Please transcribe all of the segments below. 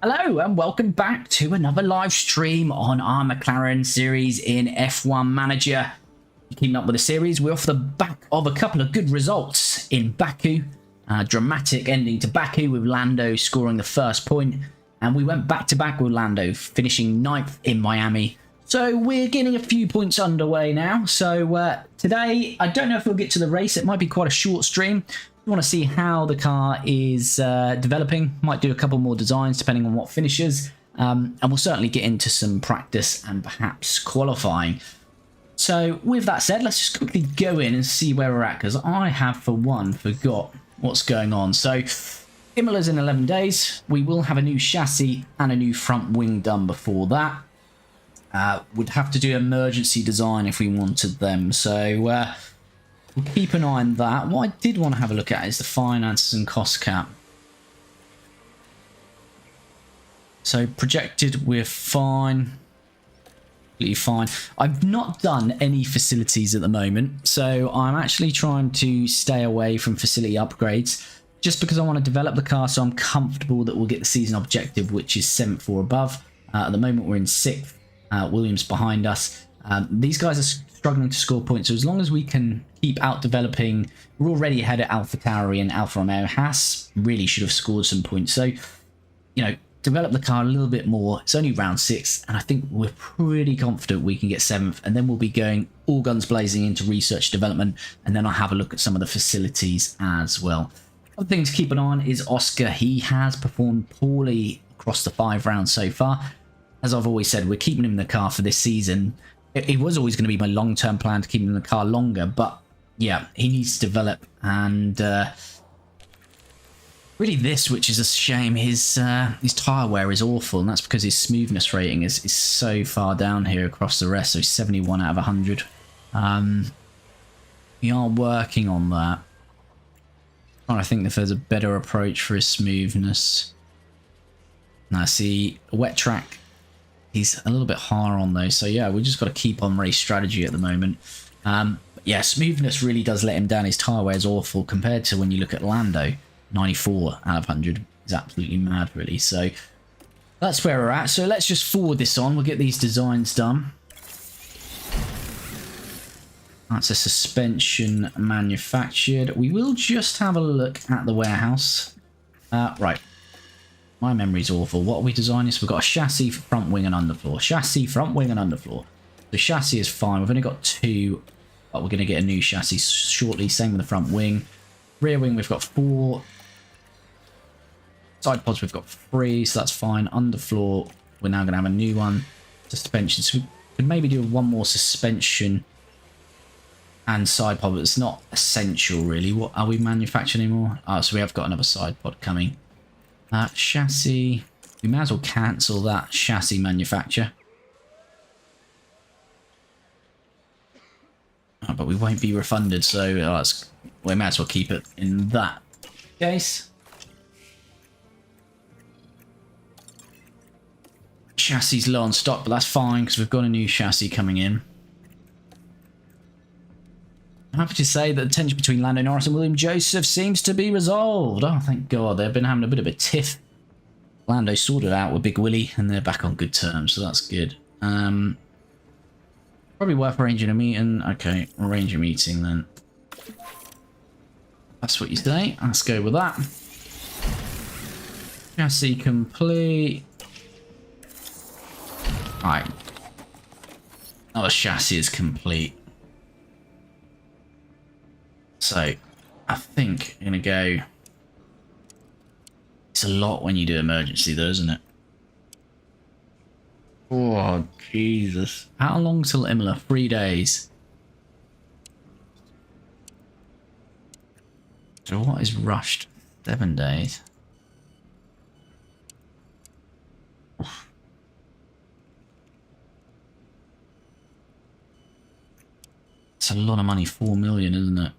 Hello and welcome back to another live stream on our McLaren series in F1 Manager. Keeping up with the series, we're off the back of a couple of good results in Baku. Dramatic ending to Baku with Lando scoring the first point, and we went back to back with Lando finishing 9th in Miami. So we're getting a few points underway now. So today, I don't know if we'll get to the race. It might be quite a short stream. We want to see how the car is developing. Might do a couple more designs depending on what finishes. And we'll certainly get into some practice and perhaps qualifying. So with that said, let's just quickly go in and see where we're at, because I have, for one, forgot what's going on. So Imola's in 11 days. We will have a new chassis and a new front wing done before that. Would have to do emergency design if we wanted them. So we'll keep an eye on that. What I did want to have a look at is the finances and cost cap. So projected, we're fine. Completely fine. I've not done any facilities at the moment, so I'm actually trying to stay away from facility upgrades just because I want to develop the car so I'm comfortable that we'll get the season objective, which is 7th or above. At the moment we're in 6th. Williams behind us. These guys are struggling to score points, so as long as we can keep out developing, we're already ahead at AlphaTauri and Alfa Romeo. Haas really should have scored some points, so you know, develop the car a little bit more. It's only round 6, and I think we're pretty confident we can get 7th, and then we'll be going all guns blazing into research development, and then I'll have a look at some of the facilities as well. Other thing to keep an eye on is Oscar. He has performed poorly across the 5 rounds so far. As I've always said, we're keeping him in the car for this season. It was always going to be my long-term plan to keep him in the car longer, but yeah, he needs to develop. And really this, which is a shame, his tyre wear is awful, and that's because his smoothness rating is so far down here across the rest, so 71 out of 100. We are working on that. I'm trying to think if there's a better approach for his smoothness. Now, see, a wet track, he's a little bit higher on those, so yeah, we just got to keep on race strategy at the moment. Yeah, smoothness really does let him down. His tyre wear is awful compared to when you look at Lando. 94 out of 100 is absolutely mad, really. So that's where we're at. So let's just forward this on. We'll get these designs done. That's a suspension manufactured. We will just have a look at the warehouse. Right. My memory's awful. What are we designing? So we've got a chassis, front wing and underfloor. Chassis, front wing and underfloor. The chassis is fine. We've only got 2, but we're going to get a new chassis shortly. Same with the front wing. Rear wing, we've got 4. Side pods, we've got 3, so that's fine. Underfloor, we're now going to have a new one. Suspension, so we could maybe do one more suspension and side pod, but it's not essential, really. What are we manufacturing anymore? Oh, so we have got another side pod coming. Chassis, we may as well cancel that chassis manufacture. Oh, but we won't be refunded, so we may as well keep it in that case. Chassis low on stock, but that's fine because we've got a new chassis coming in. I'm happy to say that the tension between Lando Norris and William Joseph seems to be resolved. Oh, thank God. They've been having a bit of a tiff. Lando sorted out with Big Willie, and they're back on good terms, so that's good. Probably worth arranging a meeting. Okay, arrange a meeting then. That's what you say. Let's go with that. Chassis complete. Alright. Now the chassis is complete. So, I think I'm going to go... It's a lot when you do emergency though, isn't it? Oh, Jesus. How long till Imola? 3 days. So what is rushed? 7 days. Oof. It's a lot of money, 4 million, isn't it?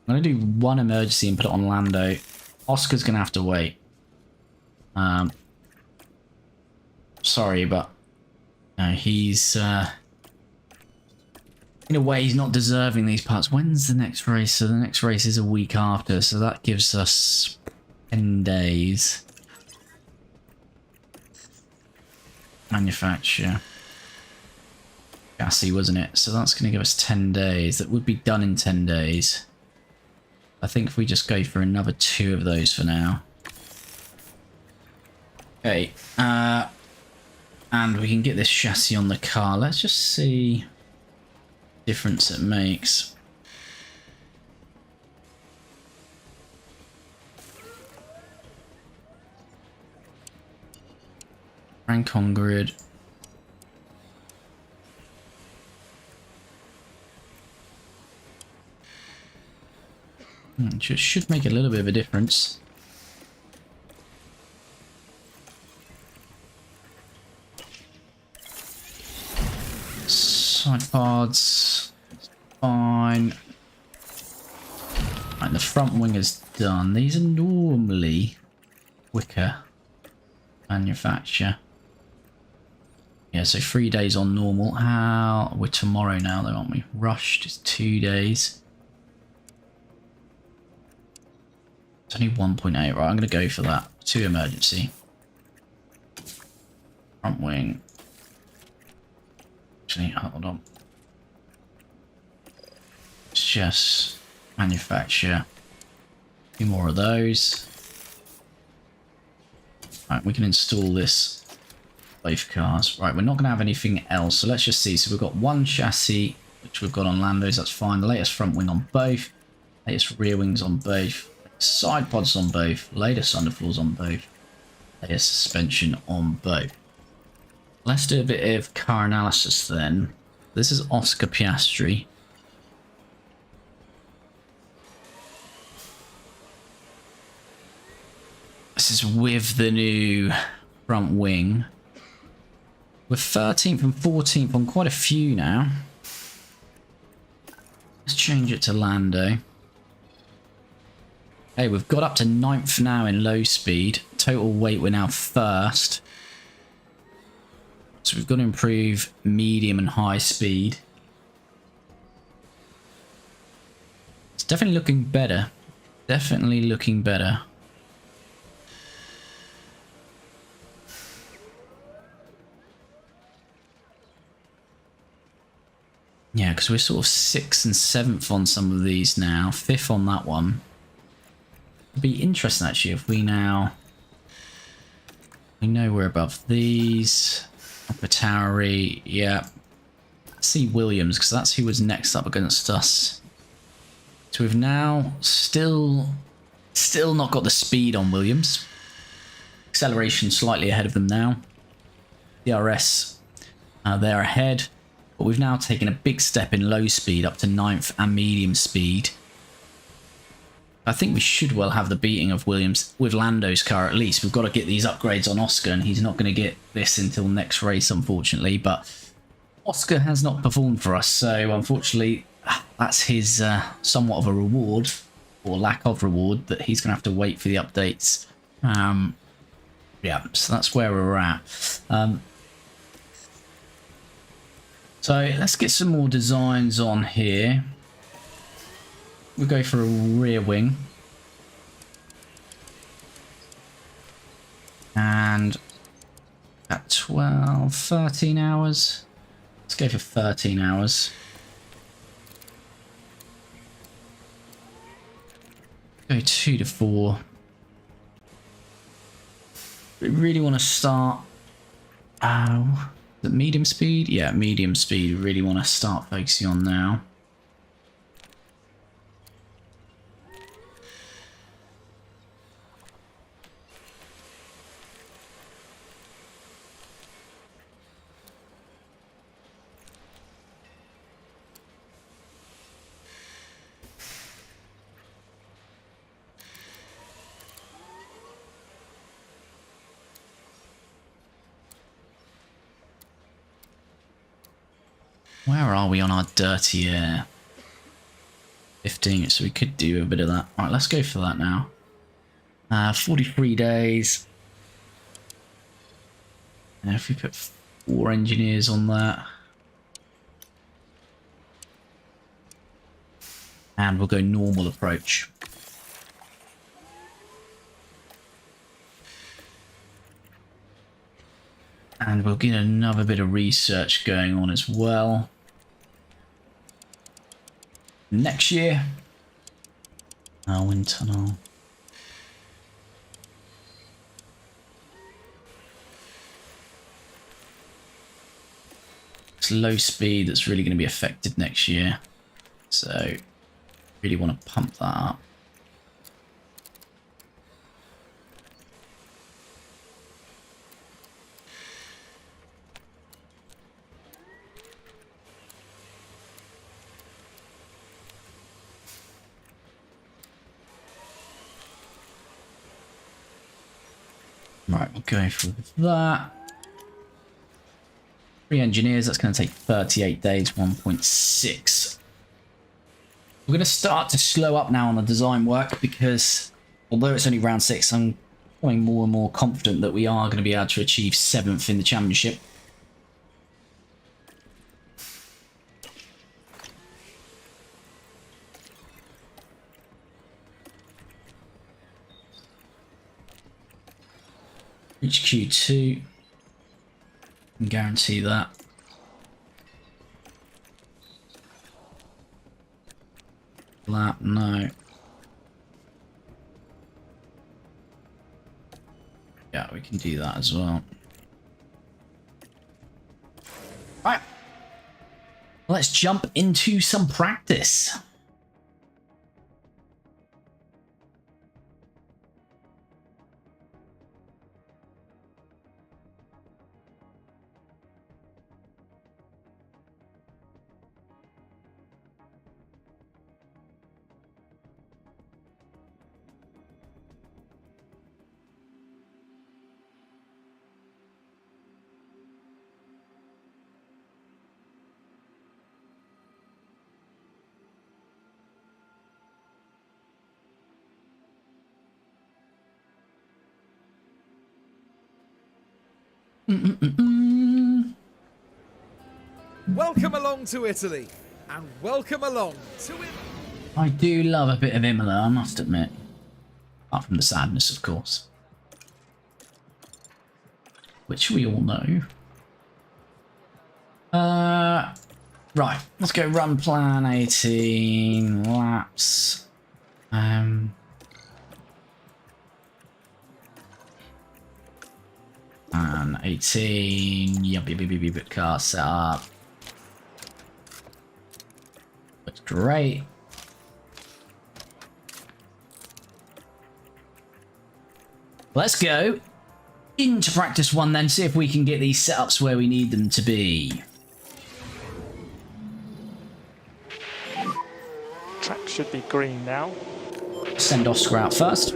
I'm going to do one emergency and put it on Lando. Oscar's going to have to wait. Sorry, but he's in a way he's not deserving these parts. When's the next race? So the next race is a week after, so that gives us 10 days. Manufacture. Chassis, wasn't it? So that's going to give us 10 days. That would be done in 10 days. I think if we just go for another 2 of those for now. Okay. And we can get this chassis on the car. Let's just see the difference it makes. Rank on grid. Just should make a little bit of a difference. Side pods, fine. Right, the front wing is done. These are normally quicker manufacture. Yeah, so 3 days on normal. How we're tomorrow now, though, aren't we? Rushed is 2 days. It's only 1.8. Right, I'm going to go for that. 2 emergency. Front wing. Actually, hold on. Let's just manufacture a few more of those. Right, we can install this. Both cars. Right, we're not going to have anything else. So let's just see. So we've got 1 chassis, which we've got on Lando's. That's fine. The latest front wing on both. Latest rear wings on both. Side pods on both. Latest underfloors on both. Latest suspension on both. Let's do a bit of car analysis then. This is Oscar Piastri. This is with the new front wing. We're 13th and 14th on quite a few now. Let's change it to Lando. Hey, we've got up to 9th now in low speed. Total weight, we're now 1st. So we've got to improve medium and high speed. It's definitely looking better. Definitely looking better. Yeah, because we're sort of 6th and 7th on some of these now. 5th on that one. It'd be interesting actually if we now... We know we're above these. Patari, yeah. Let's see Williams, because that's who was next up against us. So we've now still not got the speed on Williams. Acceleration slightly ahead of them now. DRS, they're ahead. But we've now taken a big step in low speed up to 9th and medium speed. I think we should well have the beating of Williams with Lando's car at least. We've got to get these upgrades on Oscar, and he's not going to get this until next race, unfortunately. But Oscar has not performed for us, so unfortunately that's his somewhat of a reward, or lack of reward, that he's going to have to wait for the updates. Yeah, so that's where we're at. So let's get some more designs on here. We'll go for a rear wing. And at 12, 13 hours. Let's go for 13 hours. Go 2 to 4. We really want to start... the medium speed? Yeah, medium speed. We really want to start focusing on now. Where are we on our dirty air? 15, so we could do a bit of that. Alright, let's go for that now. 43 days. And if we put 4 engineers on that. And we'll go normal approach. And we'll get another bit of research going on as well. Next year. Wind tunnel. It's low speed that's really going to be affected next year. So, really want to pump that up. Right, we'll go for that. 3 engineers, that's going to take 38 days, 1.6. We're going to start to slow up now on the design work because although it's only round 6, I'm becoming more and more confident that we are going to be able to achieve 7th in the championship. Reach Q2. Can guarantee that. That, no. Yeah, we can do that as well. Right. Let's jump into some practice. Welcome along to Italy, and welcome along to it. I do love a bit of Imola, I must admit. Apart from the sadness, of course. Which we all know. Right, let's go run plan 18 laps. And 18, yup, car set up. Looks great. Let's go into practice 1 then, see if we can get these setups where we need them to be. Track should be green now. Send Oscar out first.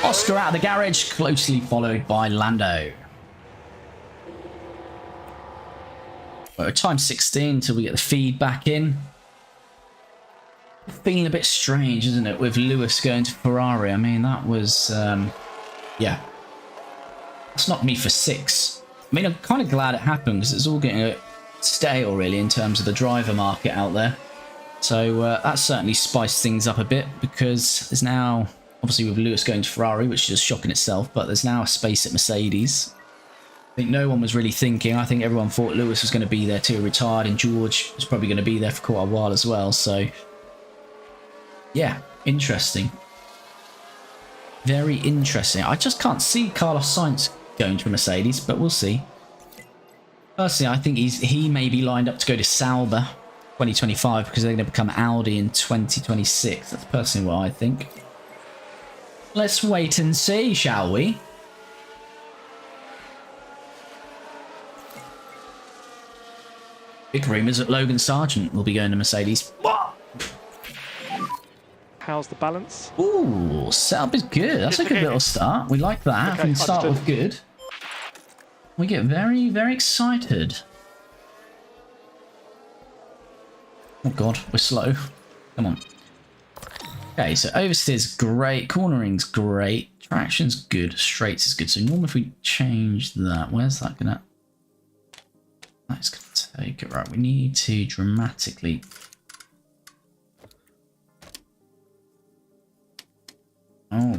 Oscar out of the garage, closely followed by Lando. Well, time 16 until we get the feed back in. Feeling a bit strange, isn't it, with Lewis going to Ferrari? I mean, that was, yeah. That's knocked me for 6. I mean, I'm kind of glad it happened because it's all getting a stale, really, in terms of the driver market out there. So that certainly spiced things up a bit because there's now, obviously with Lewis going to Ferrari, which is just shocking itself, but there's now a space at Mercedes. I think no one was really thinking. I think everyone thought Lewis was going to be there too, retired, and George was probably going to be there for quite a while as well. So, yeah, interesting. Very interesting. I just can't see Carlos Sainz going to Mercedes, but we'll see. Personally, I think he may be lined up to go to Sauber 2025 because they're going to become Audi in 2026. That's personally what I think. Let's wait and see, shall we? Big rumours that Logan Sargent will be going to Mercedes. How's the balance? Ooh, setup is good. That's a good little start. We like that. Okay, We can start with good. We get very, very excited. Oh god, we're slow. Come on. Okay, so oversteer's great, cornering's great, traction's good, straights is good. So normally if we change that, where's that gonna... That's gonna take it. Right, we need to dramatically...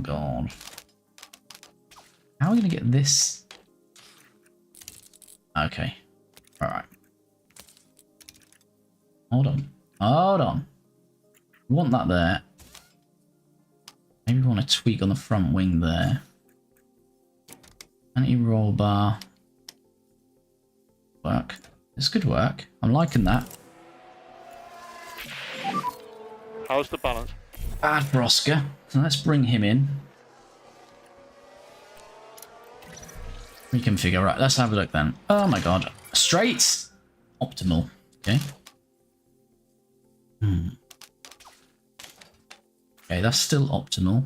god. How are we going to get this? Okay. Alright. Hold on. Hold on. We want that there. Maybe we want to tweak on the front wing there. Anti-roll bar. Work. This could work. I'm liking that. How's the balance? Bad for Oscar. So let's bring him in. Reconfigure. Right, let's have a look then. Oh my god. Straight. Optimal. Okay. Okay, that's still optimal.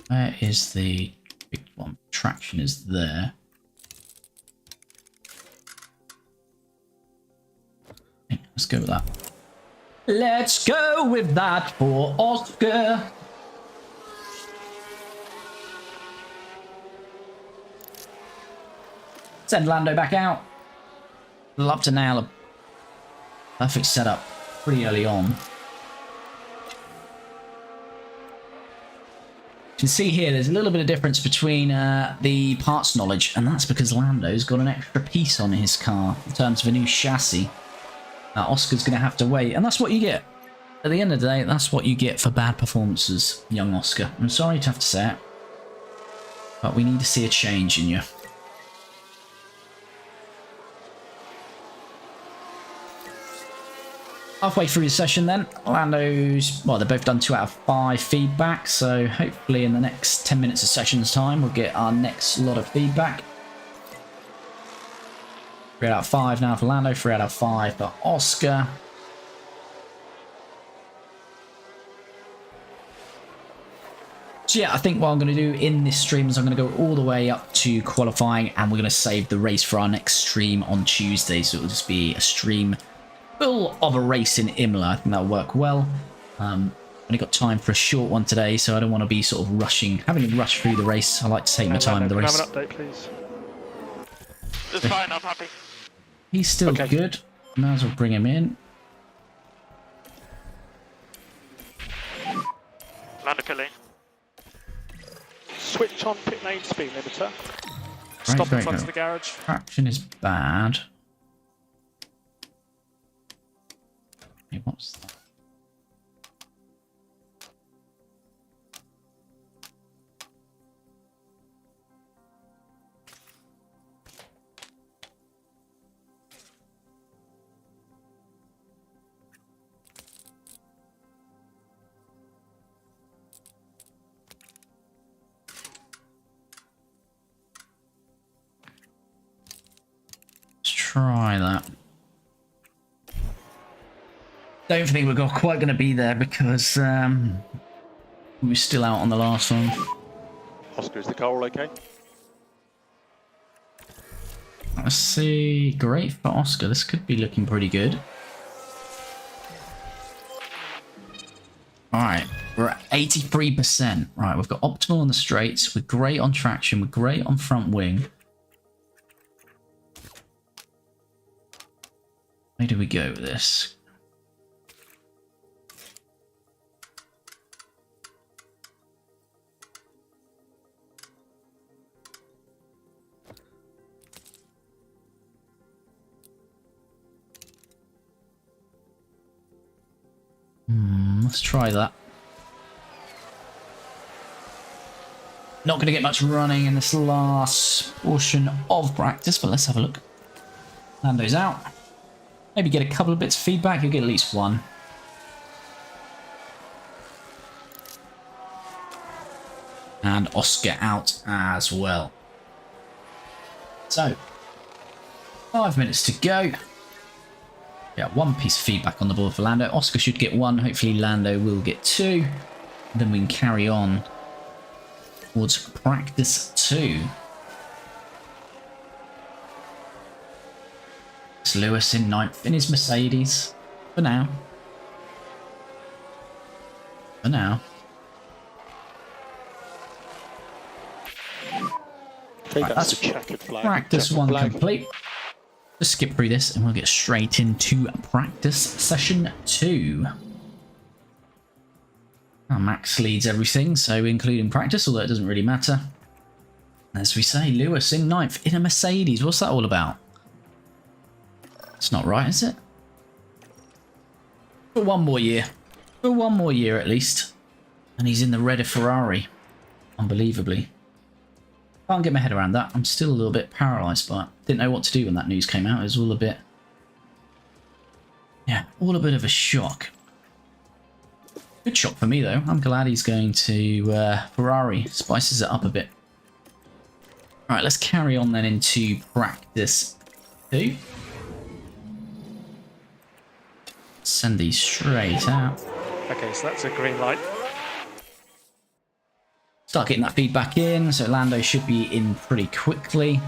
Where is the big one? Traction is there. Okay, let's go with that. Let's go with that for Oscar. Send Lando back out. Love to nail a perfect setup pretty early on. You can see here there's a little bit of difference between the parts knowledge, and that's because Lando's got an extra piece on his car in terms of a new chassis. Oscar's going to have to wait, and that's what you get. At the end of the day, that's what you get for bad performances, young Oscar. I'm sorry to have to say it, but we need to see a change in you. Halfway through the session then, Lando's, well, they've both done 2 out of 5 feedback, so hopefully in the next 10 minutes of session's time, we'll get our next lot of feedback. 3 out of 5 now for Lando, 3 out of 5 for Oscar. So yeah, I think what I'm going to do in this stream is I'm going to go all the way up to qualifying, and we're going to save the race for our next stream on Tuesday, so it'll just be a stream full of a race in Imola. I think that'll work well. Only got time for a short one today, so I don't want to be sort of rushing, having to rush through the race. I like to take my time with the race. Can I have an update, please? It's fine, I'm happy. He's still good. Might as well bring him in. Lando pit lane. Switch on pit lane speed limiter. Right, Stop in right, front no. of the garage. Traction is bad. Hey, what's that? Let's try that. Don't think we're quite going to be there because we were still out on the last one. Oscar, is the car all okay? Let's see. Great for Oscar. This could be looking pretty good. Alright, we're at 83%. Right, we've got optimal on the straights. We're great on traction. We're great on front wing. Where do we go with this? Let's try that. Not going to get much running in this last portion of practice, but let's have a look. Lando's out. Maybe get a couple of bits of feedback. You'll get at least one. And Oscar out as well. So, 5 minutes to go. Yeah, 1 piece of feedback on the board for Lando. Oscar should get 1. Hopefully Lando will get 2. Then we can carry on towards practice 2. It's Lewis in 9th in his Mercedes. For now. For now. Right, that's checkered flag. practice Checkered 1 flag. complete. Just skip through this and we'll get straight into practice session 2. Max leads everything, so including practice, although it doesn't really matter. As we say, Lewis in 9th in a Mercedes. What's that all about? It's not right, is it? For one more year. For one more year at least. And he's in the red of Ferrari. Unbelievably. Can't get my head around that. I'm still a little bit paralysed by it. Didn't know what to do when that news came out. It was all a bit... yeah, all a bit of a shock. Good shock for me though. I'm glad he's going to Ferrari. Spices it up a bit. Alright, let's carry on then into practice 2. Send these straight out. Okay, so that's a green light. Start getting that feedback in, so Lando should be in pretty quickly.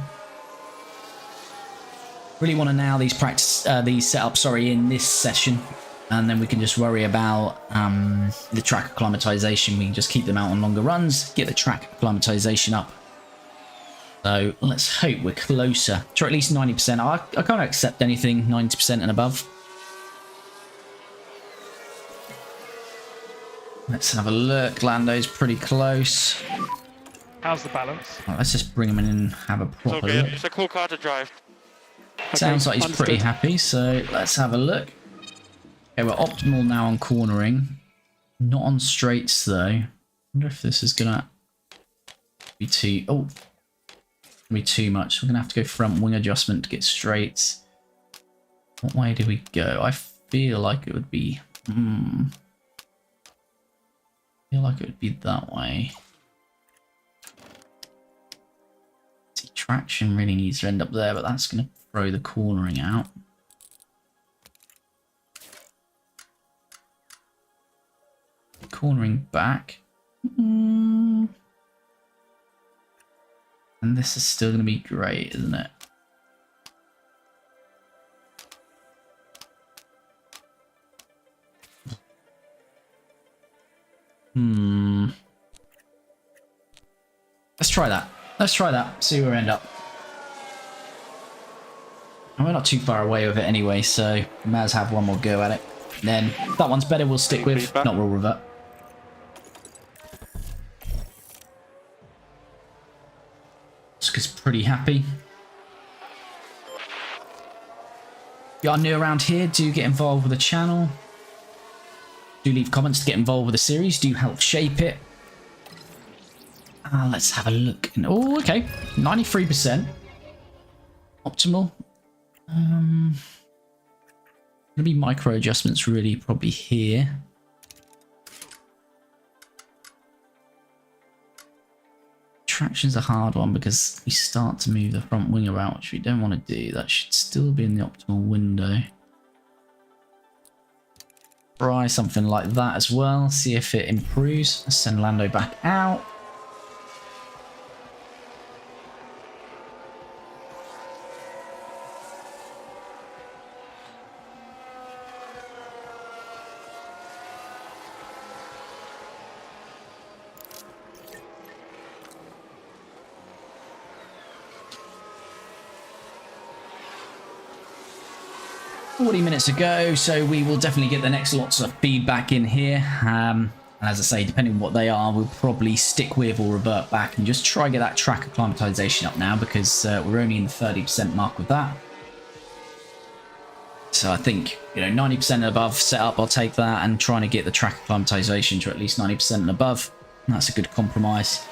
Really want to nail these setups, in this session, and then we can just worry about the track acclimatization. We can just keep them out on longer runs, get the track acclimatization up. So let's hope we're closer to at least 90%. I can't accept anything 90% and above. Let's have a look. Lando's pretty close. How's the balance? Right, let's just bring him in and have a It's all proper good. look. It's a cool car to drive. Sounds like he's pretty happy, so let's have a look. Okay, we're optimal now on cornering. Not on straights though. I wonder if this is gonna be too... oh, be too much. We're gonna have to go front wing adjustment to get straights. What way do we go? I feel like it would be... I feel like it would be that way. See, traction really needs to end up there, but that's going to throw the cornering out. Cornering back. And this is still going to be great, isn't it? Let's try that. Let's try that. See where we end up. And we're not too far away with it anyway, so we may as well have one more go at it. Then if that one's better, we'll stick with. If not, we'll revert. Oscar's pretty happy. If you are new around here, do get involved with the channel. Do leave comments to get involved with the series. Do help shape it. Let's have a look. Oh, okay. 93%. Optimal. Gonna be micro adjustments really probably here. Traction's a hard one because we start to move the front wing around, which we don't want to do. That should still be in the optimal window. Try something like that as well. See if it improves. Let's send Lando back out. Minutes ago, so we will definitely get the next lots of feedback in here. And as I say, depending on what they are, we'll probably stick with or revert back and just try and get that track acclimatization up now, because we're only in the 30% mark with that. So I think, 90% and above setup, I'll take that, and trying to get the track acclimatization to at least 90% and above. That's a good compromise.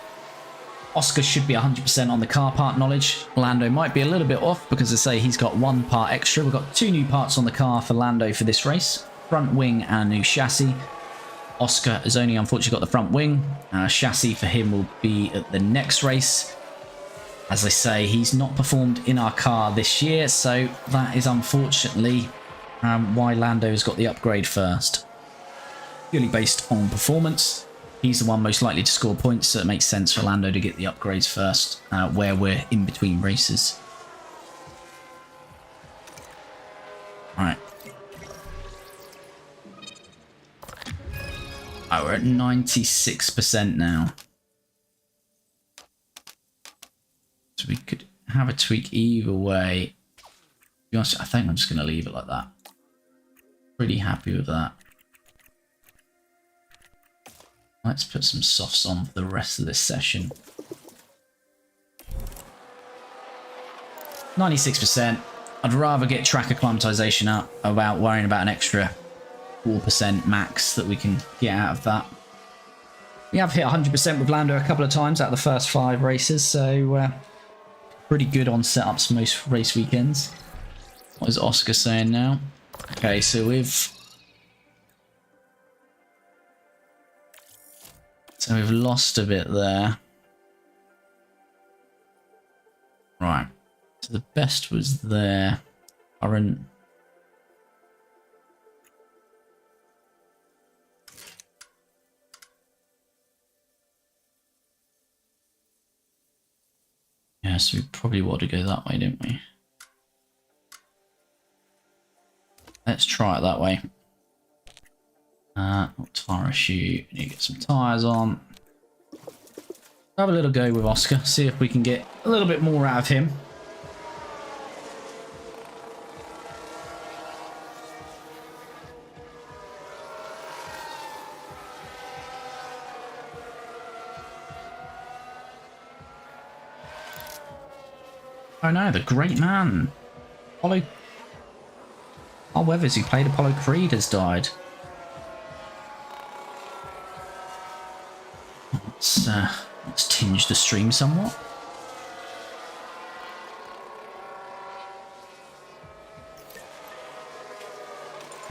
Oscar should be 100% on the car part knowledge. Lando might be a little bit off because, as I say, he's got one part extra. We've got 2 new parts on the car for Lando for this race. Front wing and a new chassis. Oscar has only unfortunately got the front wing. Chassis for him will be at the next race. As I say, he's not performed in our car this year, so that is unfortunately why Lando's got the upgrade first. Purely based on performance. He's the one most likely to score points, so it makes sense for Lando to get the upgrades first, where we're in between races. Alright. Oh, we're at 96% now. So we could have a tweak either way. To be honest, I think I'm just going to leave it like that. Pretty happy with that. Let's put some softs on for the rest of this session. 96%. I'd rather get track acclimatization up about worrying about an extra 4% max that we can get out of that. We have hit 100% with Lando a couple of times out of the first 5 races, so pretty good on setups most race weekends. What is Oscar saying now? Okay, so we've lost a bit there. Right. So the best was there. Current. Yeah, so we probably want to go that way, didn't we? Let's try it that way. Tire issue. Need to get some tires on. Have a little go with Oscar. See if we can get a little bit more out of him. Oh no, the great man. Apollo. Carl Weathers, who played Apollo Creed, has died. Let's tinge the stream somewhat.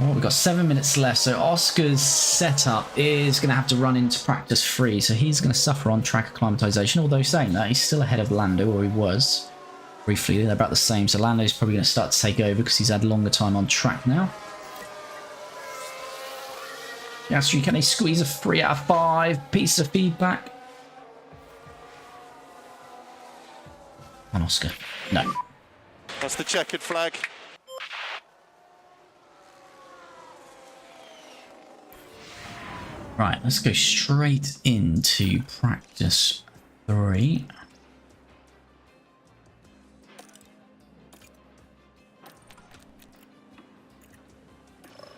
Oh, we've got 7 minutes left, so Oscar's setup is going to have to run into practice 3, so he's going to suffer on track acclimatization, although saying that, he's still ahead of Lando, or he was. Briefly, they're about the same, so Lando's probably going to start to take over because he's had longer time on track now. Yastri, can they squeeze a 3 out of 5? Piece of feedback. On Oscar. No. That's the checkered flag. Right, let's go straight into practice 3.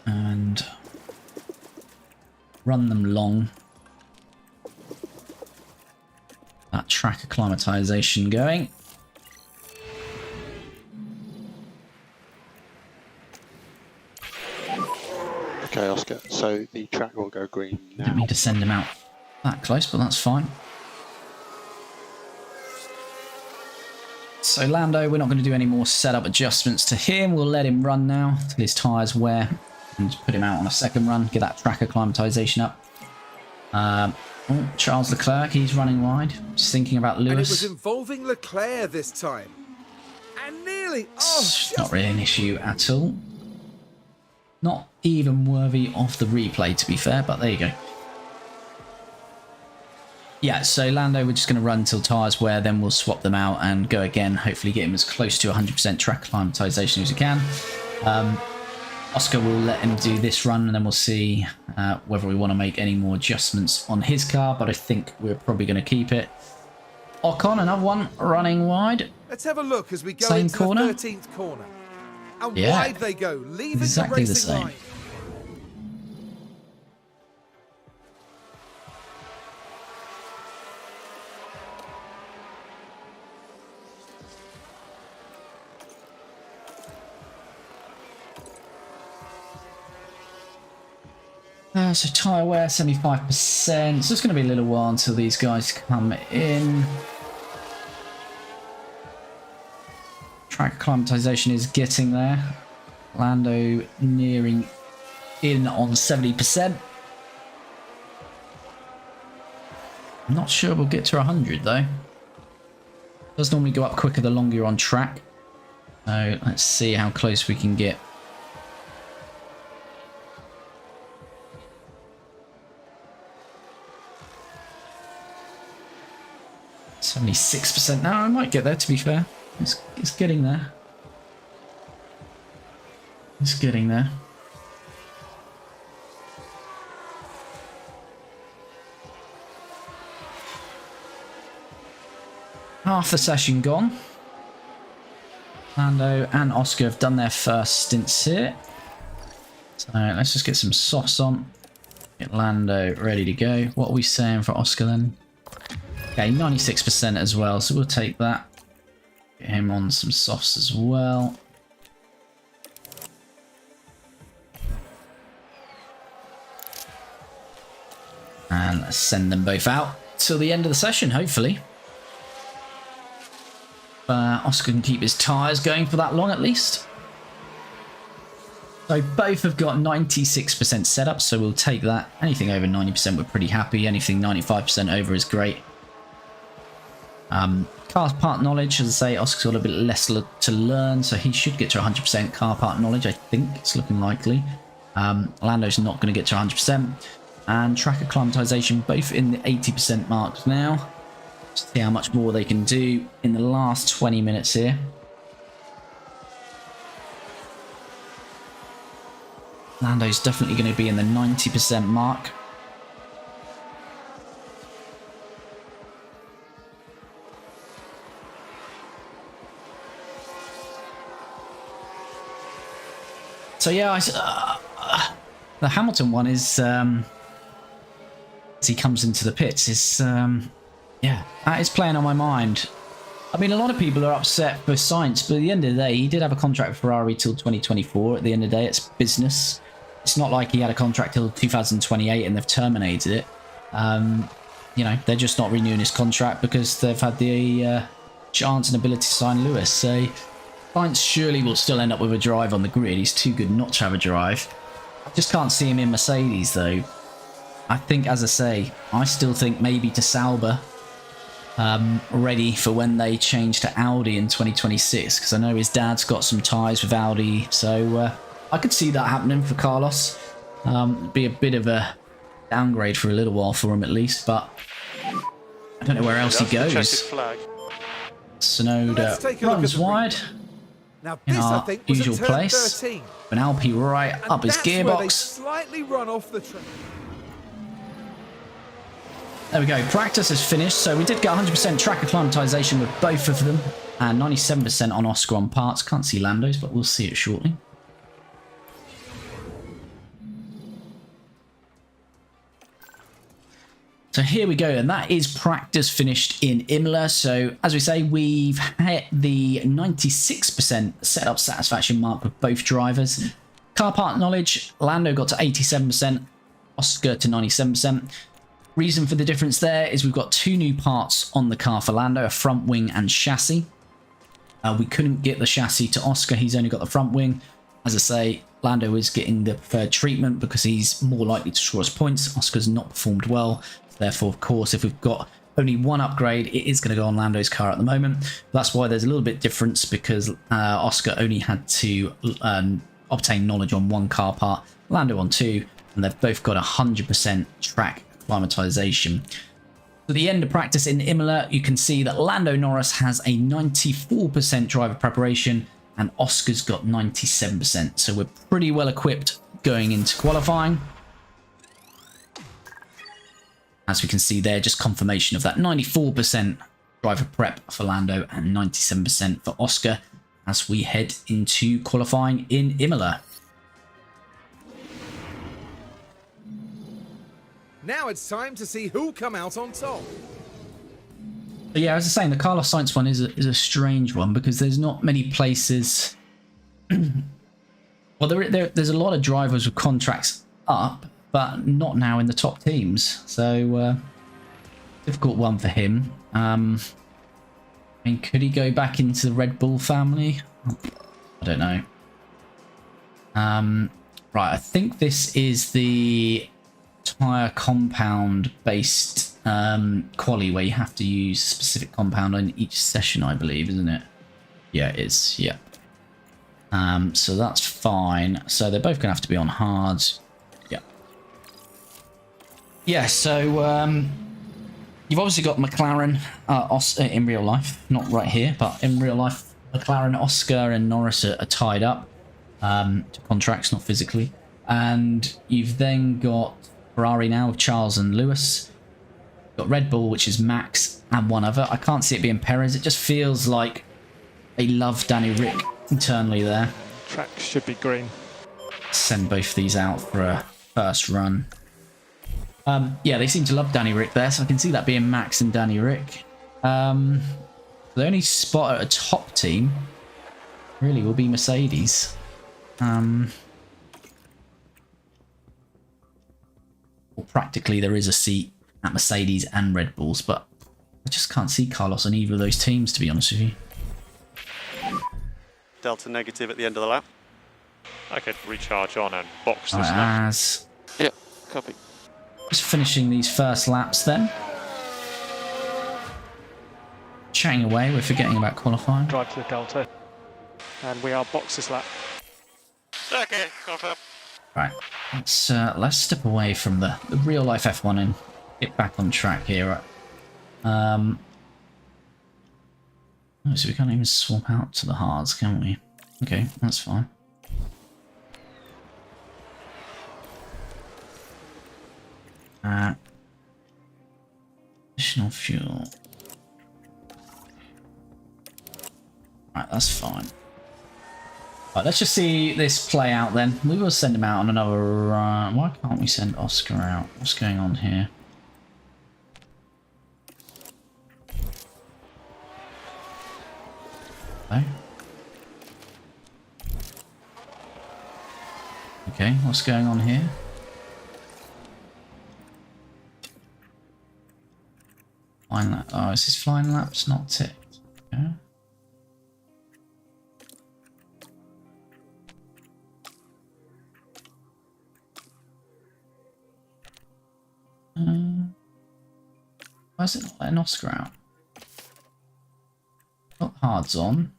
And run them long. That track acclimatization going. Okay, Oscar, so the track will go green now. Didn't mean to send him out that close, but that's fine. So Lando, we're not going to do any more setup adjustments to him. We'll let him run now till his tyres wear and just put him out on a second run, get that track acclimatization up. Charles Leclerc, he's running wide. Just thinking about Lewis. And it was involving Leclerc this time. And nearly, It's not really an issue at all. Not even worthy of the replay, to be fair, but there you go. Yeah, so Lando, we're just going to run until tyres wear, then we'll swap them out and go again. Hopefully get him as close to 100% track acclimatization as we can. Oscar will let him do this run, and then we'll see whether we want to make any more adjustments on his car, but I think we're probably going to keep it. Ocon, another one, running wide. let's have a look as we go Same into corner. the 13th corner. And Yeah, wide they go, leaving exactly the the racing same. line. So tyre wear, 75%. So it's going to be a little while until these guys come in. Track acclimatization is getting there. Lando nearing in on 70%. I'm not sure we'll get to 100 though. It does normally go up quicker the longer you're on track. So let's see how close we can get. 76% now. I might get there, to be fair. It's getting there. It's getting there. Half the session gone. Lando and Oscar have done their first stints here. So let's just get some sauce on. Get Lando ready to go. What are we saying for Oscar then? Okay, 96% as well, so we'll take that. Get him on some softs as well. And let's send them both out till the end of the session, hopefully. Oscar can keep his tyres going for that long at least. So both have got 96% setup, so we'll take that. Anything over 90% we're pretty happy. Anything 95% over is great. Car part knowledge, as I say, Oscar's got a bit less to learn, so he should get to 100% car part knowledge, I think. It's looking likely. Lando's not going to get to 100%. And track acclimatization, both in the 80% marks now. See how much more they can do in the last 20 minutes here. Lando's definitely going to be in the 90% mark. So yeah, the Hamilton one is, as he comes into the pits, is, yeah, that is playing on my mind. I mean, a lot of people are upset for Sainz, but at the end of the day, he did have a contract with Ferrari till 2024. At the end of the day, it's business. It's not like he had a contract till 2028 and they've terminated it. You know, they're just not renewing his contract because they've had the chance and ability to sign Lewis. So Sainz surely will still end up with a drive on the grid. He's too good not to have a drive. I just can't see him in Mercedes, though. I think, as I say, I still think maybe to Sauber, ready for when they change to Audi in 2026, because I know his dad's got some ties with Audi, so I could see that happening for Carlos. Be a bit of a downgrade for a little while for him at least, but I don't know where else he goes. Sonoda runs wide Now, in this, I our think, was usual turn place. 13, An Alpi right and up his that's where they gearbox. slightly run off the track. There we go, practice is finished, so we did get 100% track acclimatization with both of them, and 97% on Oscar on parts. Can't see Lando's, but we'll see it shortly. So here we go, and that is practice finished in Imola. So as we say, we've hit the 96% setup satisfaction mark with both drivers. Car part knowledge, Lando got to 87%, Oscar to 97%. Reason for the difference there is we've got two new parts on the car for Lando, a front wing and chassis. We couldn't get the chassis to Oscar, he's only got the front wing. As I say, Lando is getting the preferred treatment because he's more likely to score us points. Oscar's not performed well. Therefore, of course, if we've got only one upgrade, it is going to go on Lando's car at the moment. That's why there's a little bit difference, because Oscar only had to obtain knowledge on one car part, Lando on two, and they've both got 100% track acclimatization. At the end of practice in Imola, you can see that Lando Norris has a 94% driver preparation and Oscar's got 97%. So we're pretty well equipped going into qualifying. As we can see there, just confirmation of that 94% driver prep for Lando and 97% for Oscar as we head into qualifying in Imola. Now it's time to see who'll come out on top. But yeah, as I was saying, the Carlos Sainz one is a strange one because there's not many places. Well, there's a lot of drivers with contracts up, but not now in the top teams. So difficult one for him. I mean, could he go back into the Red Bull family? I don't know. Right, I think this is the tyre compound based quali where you have to use a specific compound on each session, I believe, isn't it? Yeah, it is. Yeah. So that's fine. So they're both gonna have to be on hards. Yeah. Yeah. So you've obviously got McLaren in real life, not right here, but in real life, McLaren, Oscar, and Norris are tied up to contracts, not physically. And you've then got Ferrari now with Charles and Lewis. Got Red Bull, which is Max, and one other. I can't see it being Perez. It just feels like they love Danny Rick internally there. Track should be green. Send both these out for a first run. Yeah, they seem to love Danny Rick there, so I can see that being Max and Danny Rick. The only spot at a top team really will be Mercedes. Well, practically there is a seat at Mercedes and Red Bulls, but I just can't see Carlos on either of those teams, to be honest with you. Delta negative at the end of the lap. I could recharge on and box this now. As Yeah, copy. just finishing these first laps then. Chatting away, we're forgetting about qualifying. Drive to the Delta. And we are box this lap. Okay, confirm. Right, let's step away from the real life F1 and get back on track here. Oh, so we can't even swap out to the hards, can we? Okay, that's fine. Additional fuel. Right, that's fine. Right, let's just see this play out then. We will send him out on another run. Why can't we send Oscar out? What's going on here? Hello? Okay, what's going on here? Flying lap. Oh, is this flying laps not ticked? Yeah. Why is it not letting Oscar out? Got hards on.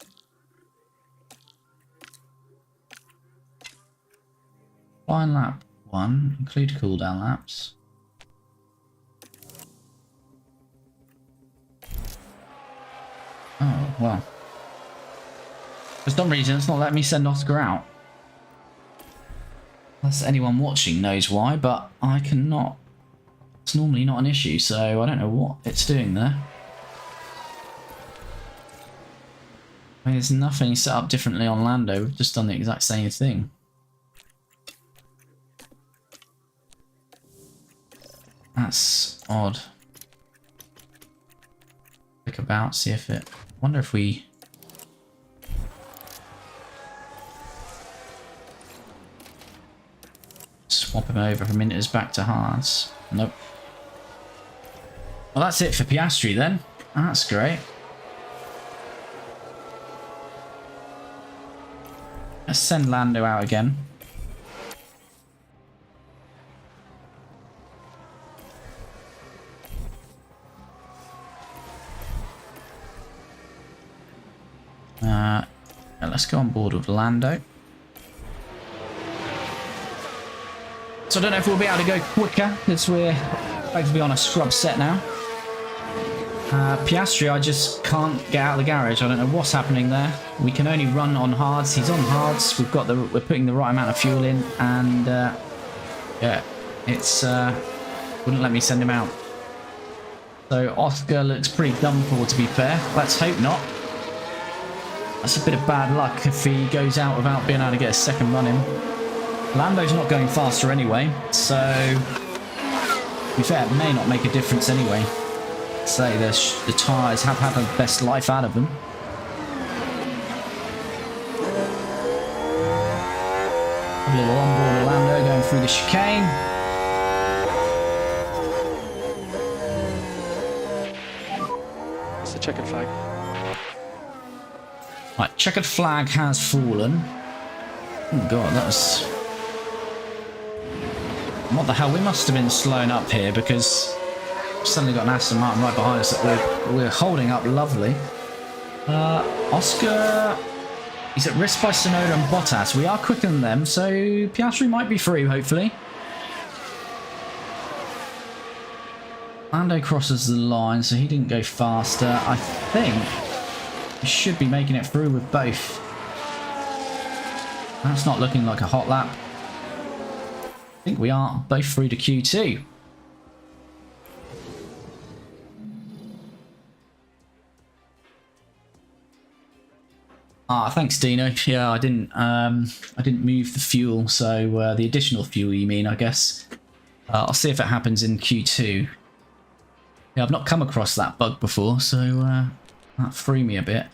Flying lap 1, include cooldown laps. Oh, well. For some reason, it's not letting me send Oscar out. Unless anyone watching knows why, but I cannot. It's normally not an issue, so I don't know what it's doing there. I mean, there's nothing set up differently on Lando. We've just done the exact same thing. That's odd. Click about, see if it... wonder if we... swap him over from inters back to hards. Nope. Well, that's it for Piastri then. That's great. Let's send Lando out again. Let's go on board with Lando. So I don't know if we'll be able to go quicker because we're about to be on a scrub set now. Piastri, I just can't get out of the garage. I don't know what's happening there. We can only run on hards. He's on hards. We're putting the right amount of fuel in, and yeah, it's wouldn't let me send him out. So Oscar looks pretty done for, to be fair. Let's hope not. That's a bit of bad luck if he goes out without being able to get a second run in. Lando's not going faster anyway, so to be fair, it may not make a difference anyway. Say the tyres have had the best life out of them. A little onboard of Lando going through the chicane. It's the checkered flag. Right, checkered flag has fallen. Oh god, that was... what the hell? We must have been slowing up here because we've suddenly got an Aston Martin right behind us that we're holding up lovely. Oscar... he's at risk by Tsunoda and Bottas. We are quicker than them, so Piastri might be through, hopefully. Lando crosses the line, so he didn't go faster. I think he should be making it through with both. That's not looking like a hot lap. I think we are both through to Q2. Ah, thanks, Dino. Yeah, I didn't move the fuel, so the additional fuel, you mean, I guess. I'll see if it happens in Q2. Yeah, I've not come across that bug before, so that threw me a bit.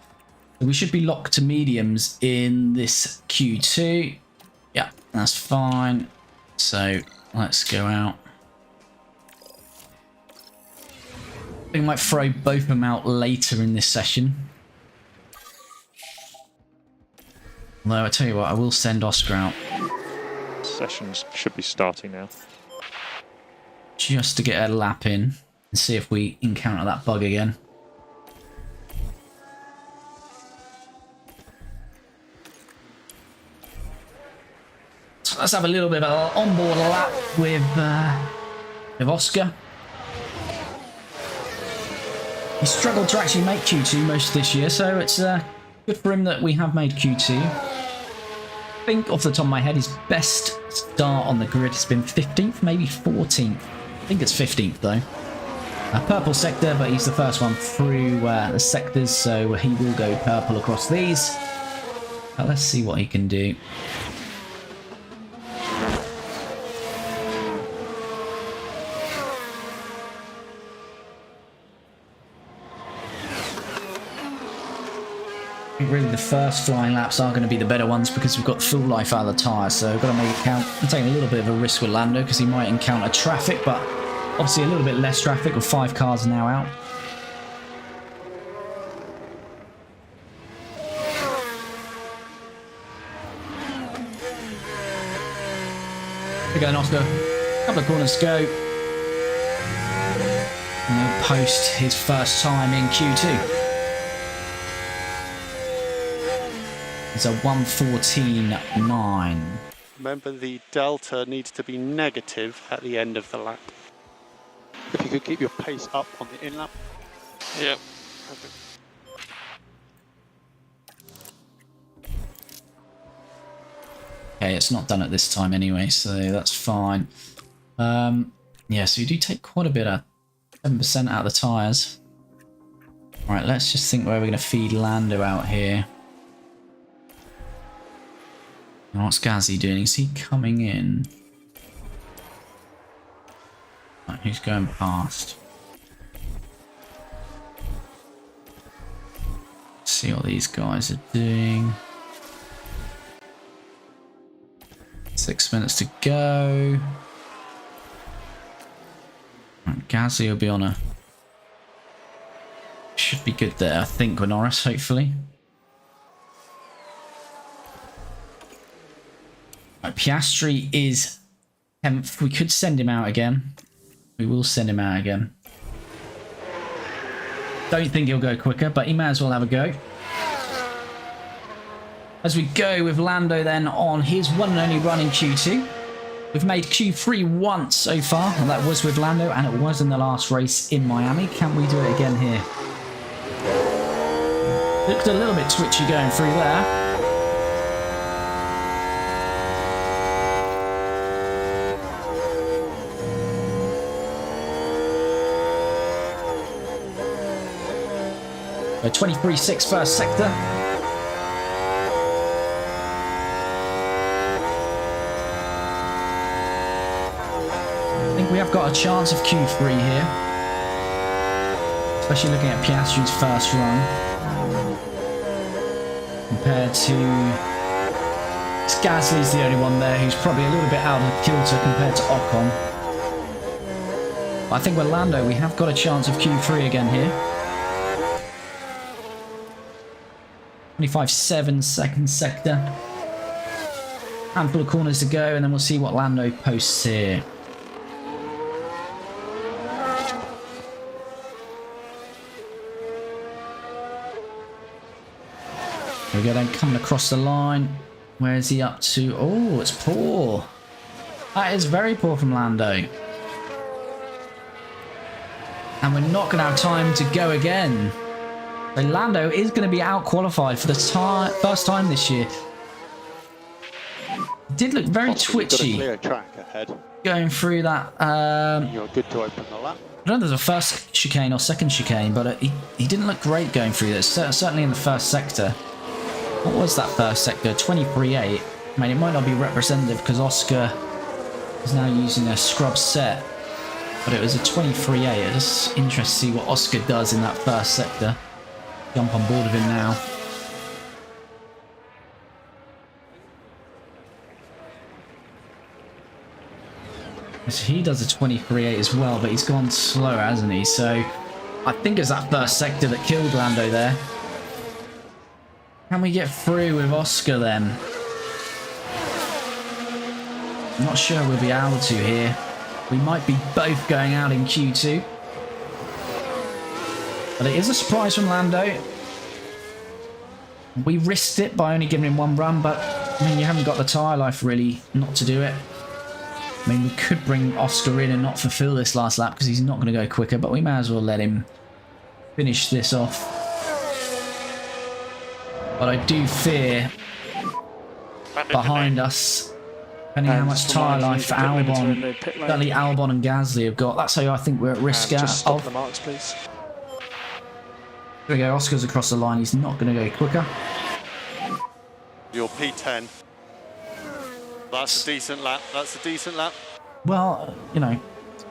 So we should be locked to mediums in this Q2. Yeah, that's fine. So let's go out. I think I might throw both of them out later in this session. Although I tell you what, I will send Oscar out. Sessions should be starting now. Just to get a lap in and see if we encounter that bug again. So let's have a little bit of an onboard lap with Oscar. He struggled to actually make Q2 most of this year, so it's good for him that we have made Q2. I think off the top of my head, his best start on the grid has been 15th, maybe 14th. I think it's 15th though. A purple sector, but he's the first one through the sectors, so he will go purple across these. But let's see what he can do. I think really the first flying laps are going to be the better ones because we've got full life out of the tyres, so we've got to make it count. I'm taking a little bit of a risk with Lando because he might encounter traffic, but obviously a little bit less traffic with 5 cars now out. Here we go, Oscar. Couple of corners to go. And he'll post his first time in Q2. It's a 1:14.9. Remember, the delta needs to be negative at the end of the lap. If you could keep your pace up on the in lap. Yep. Perfect. Okay, it's not done at this time anyway, so that's fine. Yeah, so you do take quite a bit of 7% out of the tyres. Alright, let's just think where we're going to feed Lando out here. And what's Gazzy doing? Is he coming in? Right, who's going past? Let's see what these guys are doing. 6 minutes to go. Right, Gazzy will be on a... Should be good there, I think, with Norris, hopefully. Right, Piastri is 10th. We could send him out again. We will send him out again. Don't think he'll go quicker, but he may as well have a go. As we go with Lando then on his one and only run in Q2. We've made Q3 once so far, and that was with Lando, and it was in the last race in Miami. Can we do it again here? Looked a little bit twitchy going through there. So 23.6 first sector. I think we have got a chance of Q3 here. Especially looking at Piastri's first run. Compared to... Gasly's the only one there who's probably a little bit out of kilter compared to Ocon. But I think with Lando we have got a chance of Q3 again here. 25.7 second sector. Handful of corners to go, and then we'll see what Lando posts here. Here we go then, coming across the line. Where is he up to? Oh, it's poor. That is very poor from Lando. And we're not going to have time to go again. So Lando is going to be out-qualified for the first time this year. Did look very twitchy. Got a clear track ahead. Going through that. You're good to open the lap. I don't know if there's a first chicane or second chicane, but he didn't look great going through this. Certainly in the first sector. What was that first sector? 23.8. I mean, it might not be representative because Oscar He's now using a scrub set, but it was a 23.8. It's interesting to see what Oscar does in that first sector. Jump on board with him now. So he does a 23.8 as well, but he's gone slower, hasn't he? So I think it's that first sector that killed Lando there. Can we get through with Oscar then? I'm not sure we'll be able to here. We might be both going out in Q2. But it is a surprise from Lando. We risked it by only giving him one run, but I mean, you haven't got the tyre life really not to do it. I mean, we could bring Oscar in and not fulfill this last lap because he's not going to go quicker, but we may as well let him finish this off. But I do fear behind us, depending on how much tyre life Albon, certainly Albon and Gasly have got. That's how I think we're at risk just out stop of. the marks, please. There we go, Oscar's across the line. He's not going to go quicker. Your P10. That's a decent lap. That's a decent lap. Well, you know,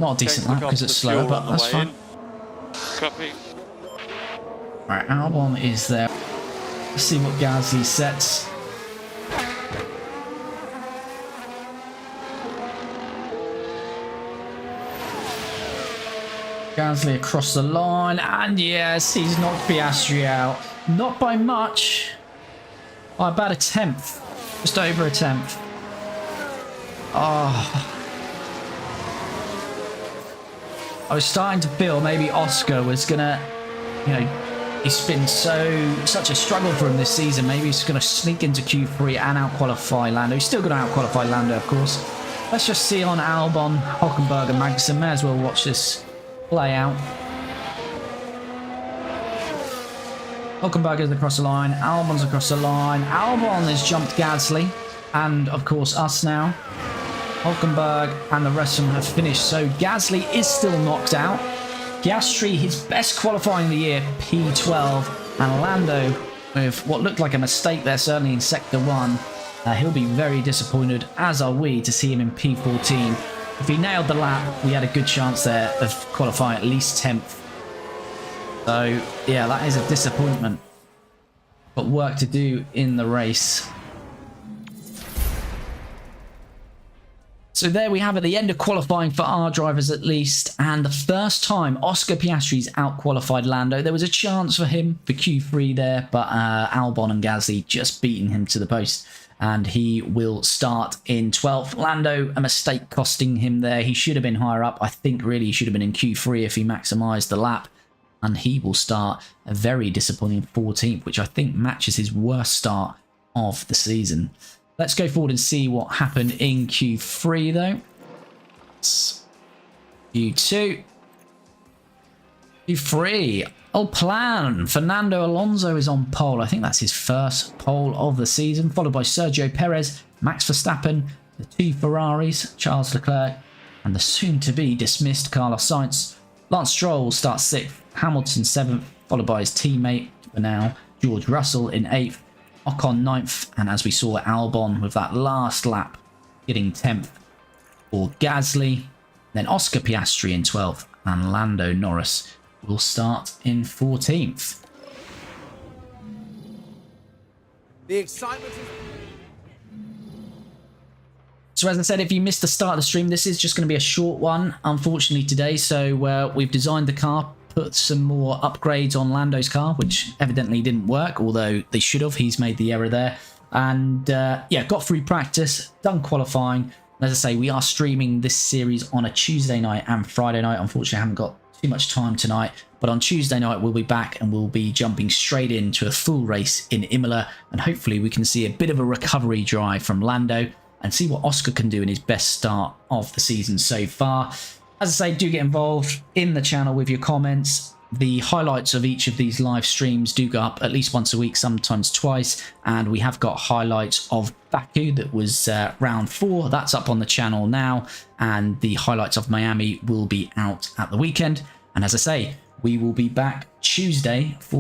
not a decent lap because it's slower, but that's fine. Copy. Right, Albon is there. Let's see what Gasly sets. Gasly across the line, and yes, he's knocked Piastri out. Not by much. By about a tenth. Just over a tenth. Oh. I was starting to feel maybe Oscar was gonna, you know, he's been such a struggle for him this season. Maybe he's gonna sneak into Q3 and out-qualify Lando. He's still gonna out-qualify Lando, of course. Let's just see on Albon, Hülkenberg and Magnussen. May as well watch this play out. Hülkenberg is across the line. Albon's across the line. Albon has jumped Gasly. And, of course, us now. Hülkenberg and the rest of them have finished. So Gasly is still knocked out. Piastri, his best qualifying of the year, P12. And Lando, with what looked like a mistake there, certainly in Sector 1. He'll be very disappointed, as are we, to see him in P14. If he nailed the lap, we had a good chance there of qualifying at least 10th. So, yeah, that is a disappointment. But work to do in the race. So there we have it, the end of qualifying for our drivers at least. And the first time Oscar Piastri's out-qualified Lando. There was a chance for him for Q3 there, but Albon and Gasly just beating him to the post. And he will start in 12th. Lando, a mistake costing him there. He should have been higher up. I think really he should have been in Q3 if he maximised the lap. And he will start a very disappointing 14th, which I think matches his worst start of the season. Let's go forward and see what happened in Q3 though. It's Q2. Q3. Old plan. Fernando Alonso is on pole. I think that's his first pole of the season, followed by Sergio Perez, Max Verstappen, the two Ferraris, Charles Leclerc, and the soon-to-be dismissed Carlos Sainz. Lance Stroll starts 6th, Hamilton 7th, followed by his teammate for now, George Russell in 8th, Ocon 9th, and as we saw Albon with that last lap getting 10th for Gasly, then Oscar Piastri in 12th, and Lando Norris will start in 14th. The excitement is... So as I said, if you missed the start of the stream, this is just going to be a short one, unfortunately, today. So we've designed the car, put some more upgrades on Lando's car, which evidently didn't work, although they should have. He's made the error there. And yeah, got through practice, done qualifying. And as I say, we are streaming this series on a Tuesday night and Friday night. Unfortunately, I haven't got too much time tonight, but on Tuesday night we'll be back and we'll be jumping straight into a full race in Imola, and hopefully we can see a bit of a recovery drive from Lando and see what Oscar can do in his best start of the season so far. As I say, do get involved in the channel with your comments. The highlights of each of these live streams do go up at least once a week, sometimes twice, and we have got highlights of Baku that was round 4. That's up on the channel now, and the highlights of Miami will be out at the weekend. And as I say, we will be back Tuesday for